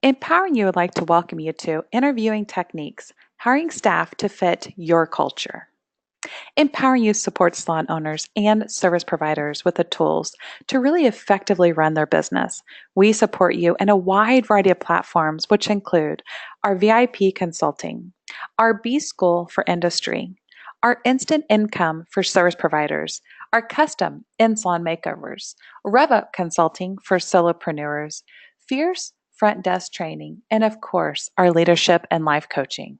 Empowering You would like to welcome you to Interviewing Techniques, Hiring Staff to Fit Your Culture. Empowering You supports salon owners and service providers with the tools to really effectively run their business. We support you in a wide variety of platforms, which include our VIP consulting, our B School for industry, our instant income for service providers, our custom in salon makeovers, Rev Up consulting for solopreneurs, fierce front desk training, and of course, our leadership and life coaching.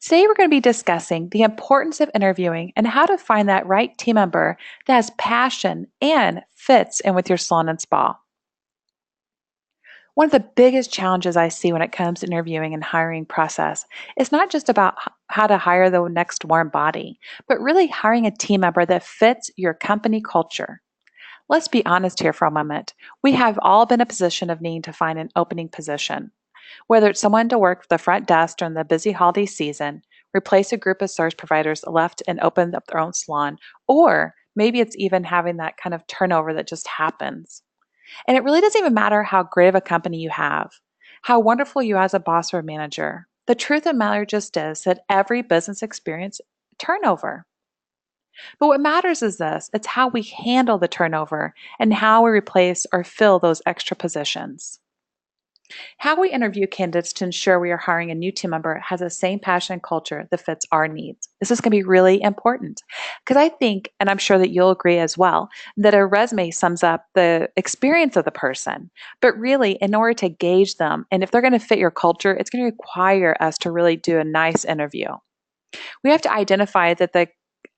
Today, we're going to be discussing the importance of interviewing and how to find that right team member that has passion and fits in with your salon and spa. One of the biggest challenges I see when it comes to interviewing and hiring process is not just about how to hire the next warm body, but really hiring a team member that fits your company culture. Let's be honest here for a moment. We have all been in a position of needing to find an opening position. Whether it's someone to work the front desk during the busy holiday season, replace a group of service providers left and opened up their own salon, or maybe it's even having that kind of turnover that just happens. And it really doesn't even matter how great of a company you have, how wonderful you are as a boss or a manager. The truth of the matter just is that every business experience turnover. But what matters is this, it's how we handle the turnover and how we replace or fill those extra positions. How we interview candidates to ensure we are hiring a new team member has the same passion and culture that fits our needs. This is going to be really important because I think, and I'm sure that you'll agree as well, that a resume sums up the experience of the person. But really, in order to gauge them, and if they're going to fit your culture, it's going to require us to really do a nice interview. We have to identify that the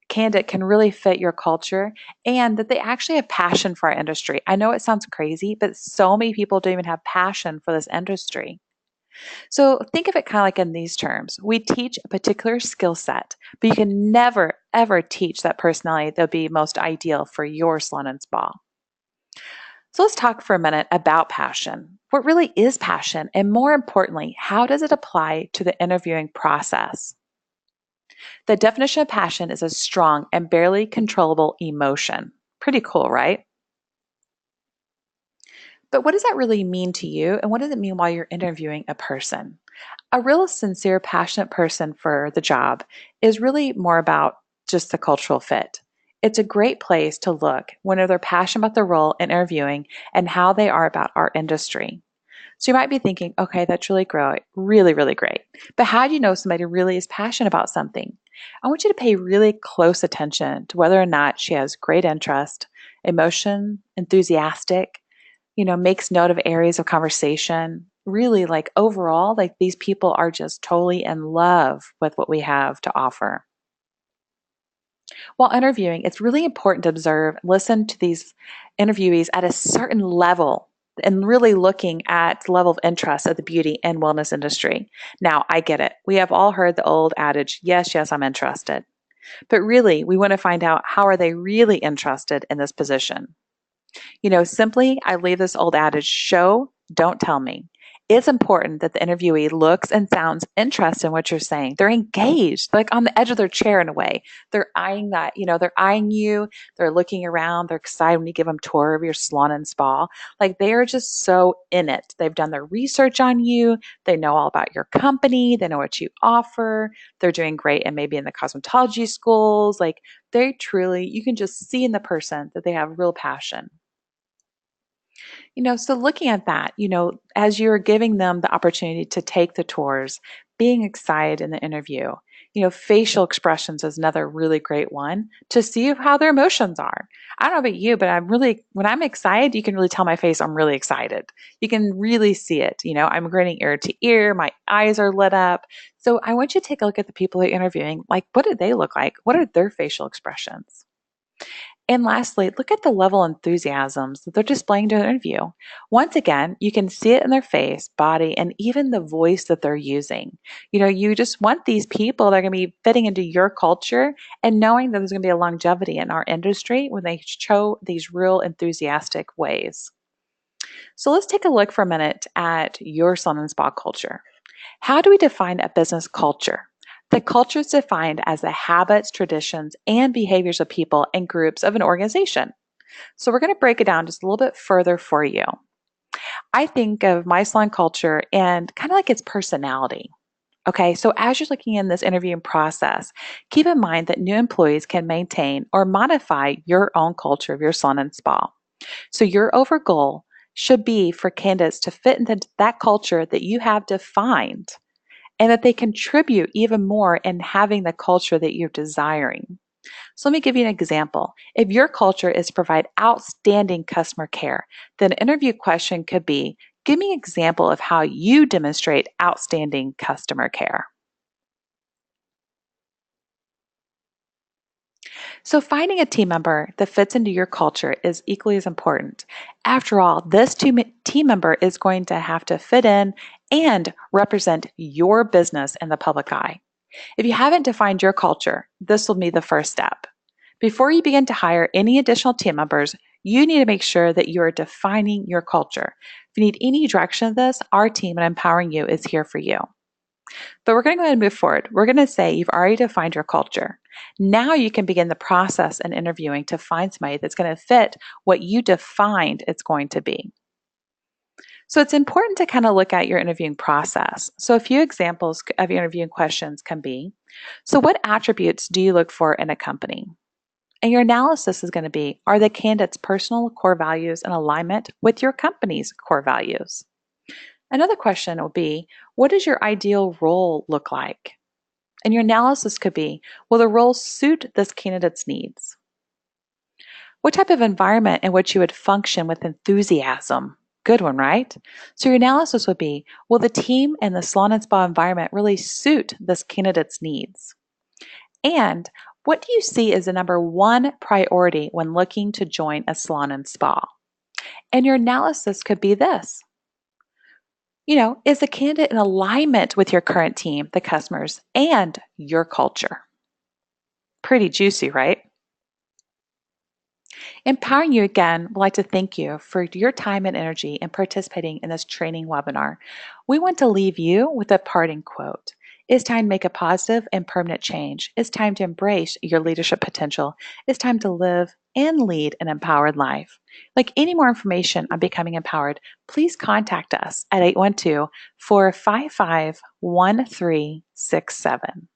candidate can really fit your culture and that they actually have passion for our industry. I know it sounds crazy, but so many people don't even have passion for this industry. So think of it kind of like in these terms. We teach a particular skill set, but you can never, ever teach that personality that would be most ideal for your salon and spa. So let's talk for a minute about passion. What really is passion? And more importantly, how does it apply to the interviewing process? The definition of passion is a strong and barely controllable emotion. Pretty cool, right? But what does that really mean to you? And what does it mean while you're interviewing a person? A real sincere, passionate person for the job is really more about just the cultural fit. It's a great place to look when they're passionate about the role in interviewing and how they are about our industry. So you might be thinking, okay, that's really great, really, really great. But how do you know somebody really is passionate about something? I want you to pay really close attention to whether or not she has great interest, emotion, enthusiastic, makes note of areas of conversation. Really, like overall, like these people are just totally in love with what we have to offer. While interviewing, it's really important to observe, listen to these interviewees at a certain level and really looking at the level of interest of the beauty and wellness industry. Now, I get it. We have all heard the old adage, yes, yes, I'm interested. But really, we want to find out how are they really interested in this position. Simply, I leave this old adage, show, don't tell me. It's important that the interviewee looks and sounds interested in what you're saying. They're engaged, like on the edge of their chair in a way. They're eyeing they're eyeing you. They're looking around. They're excited when you give them a tour of your salon and spa. Like they are just so in it. They've done their research on you. They know all about your company. They know what you offer. They're doing great and maybe in the cosmetology schools. Like they truly, you can just see in the person that they have real passion. So looking at that, as you're giving them the opportunity to take the tours, being excited in the interview, facial expressions is another really great one to see how their emotions are. I don't know about you, but when I'm excited, you can really tell my face I'm really excited. You can really see it. I'm grinning ear to ear, my eyes are lit up. So I want you to take a look at the people you're interviewing. Like, what do they look like? What are their facial expressions? And lastly, look at the level of enthusiasms that they're displaying during the interview. Once again, you can see it in their face, body, and even the voice that they're using. You just want these people that are going to be fitting into your culture and knowing that there's going to be a longevity in our industry when they show these real enthusiastic ways. So let's take a look for a minute at your salon and spa culture. How do we define a business culture? The culture is defined as the habits, traditions, and behaviors of people and groups of an organization. So we're going to break it down just a little bit further for you. I think of my salon culture and kind of like its personality. Okay, so as you're looking in this interviewing process, keep in mind that new employees can maintain or modify your own culture of your salon and spa. So your over goal should be for candidates to fit into that culture that you have defined and that they contribute even more in having the culture that you're desiring. So let me give you an example. If your culture is to provide outstanding customer care, then an interview question could be, give me an example of how you demonstrate outstanding customer care. So finding a team member that fits into your culture is equally as important. After all, this team member is going to have to fit in and represent your business in the public eye. If you haven't defined your culture, this will be the first step. Before you begin to hire any additional team members, you need to make sure that you are defining your culture. If you need any direction of this, our team at Empowering You is here for you. But we're going to go ahead and move forward. We're going to say you've already defined your culture. Now you can begin the process and interviewing to find somebody that's going to fit what you defined it's going to be. So it's important to kind of look at your interviewing process. So a few examples of your interviewing questions can be, so what attributes do you look for in a company? And your analysis is going to be, are the candidate's personal core values in alignment with your company's core values? Another question will be, what does your ideal role look like? And your analysis could be, will the role suit this candidate's needs? What type of environment in which you would function with enthusiasm? Good one, right? So your analysis would be, will the team and the salon and spa environment really suit this candidate's needs? And what do you see as the number one priority when looking to join a salon and spa? And your analysis could be this. Is the candidate in alignment with your current team, the customers, and your culture? Pretty juicy, right? Empowering You again would like to thank you for your time and energy in participating in this training webinar. We want to leave you with a parting quote. It's time to make a positive and permanent change. It's time to embrace your leadership potential. It's time to live and lead an empowered life. Like any more information on becoming empowered, please contact us at 812-455-1367.